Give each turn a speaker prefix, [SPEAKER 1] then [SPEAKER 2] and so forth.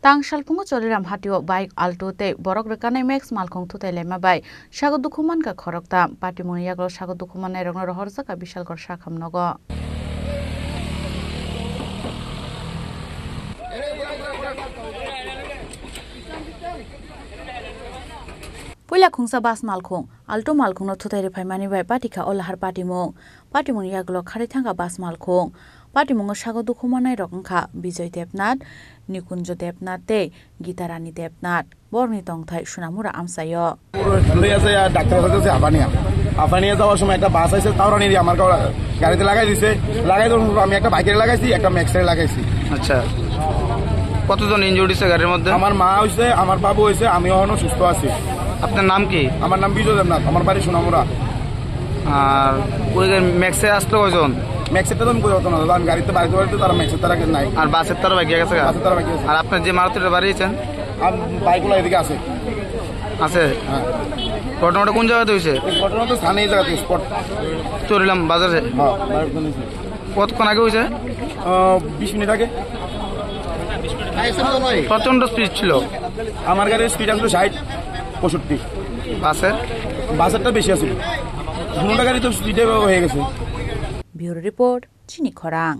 [SPEAKER 1] Tang salpungo choliram hatio bike alto te borok rekanai max malkhong thutai lema bai sago dukhuman ka khorokta pati muni yaglo sago dukhuman nai rogno rohorja ka bishal kor sakham nogo Puila khungsa bas malkhong alto malkhong no thutai re phaimani bai patika olahar pati muni yaglo khari thanga bas malkhong pati mungo sago dukhuman nai rokngkha Bijoy Debnath Nikunjo Debnath te Gitarani Debnath Borni tongthai Sunamura amsayo
[SPEAKER 2] ডাক্তারের কাছে আফানিয়া যাওয়ার সময় একটা বাস আছে তাওরানি আমার গাড়িতে লাগাই দিছে লাগাই তো আমি একটা বাইকে লাগাইছি একটা ম্যাক্সে লাগাইছি
[SPEAKER 3] আচ্ছা কতজন ইনজুরি হয়েছে গাড়ির মধ্যে
[SPEAKER 2] আমার মা হইছে আমার বাবু হইছে আমি এখনো সুস্থ আছি
[SPEAKER 3] আপনার নাম কি
[SPEAKER 2] আমার নাম বিজয় দেবনাথ আমার বাড়ি সোনামুড়া
[SPEAKER 3] আর ওই ম্যাক্সে আসলো কয়জন
[SPEAKER 2] ম্যাক্সেরটা তো আমি কই হতো না আমি গাড়িতে বাড়িতে বাড়িতে তারা ম্যাক্সের তারা নাই
[SPEAKER 3] আর বাসের তারা বাকি গেছে
[SPEAKER 2] বাসের তারা বাকি আছে
[SPEAKER 3] আর আপনার যে মারুতিটা বাড়িয়েছেন
[SPEAKER 2] আর বাইকগুলো এদিকে আছে
[SPEAKER 3] আছে
[SPEAKER 2] হ্যাঁ
[SPEAKER 3] ঘটনাটা কোন জায়গাতে হয়েছে
[SPEAKER 2] ঘটনা তো স্থানীয় জায়গাতে স্পট
[SPEAKER 3] চলিলাম বাজারে
[SPEAKER 2] হ্যাঁ
[SPEAKER 3] কতক্ষণ আগে হয়েছে
[SPEAKER 2] 20 মিনিট আগে
[SPEAKER 3] প্রচন্ড স্পিড ছিল
[SPEAKER 2] আমার গাড়ির স্পিড আসলো 60-65 বাসেরটা বেশি আছে দুটো গাড়ি তো স্পিডে হয়ে গেছে
[SPEAKER 1] ব্যুরো রিপোর্ট চিনি খরাং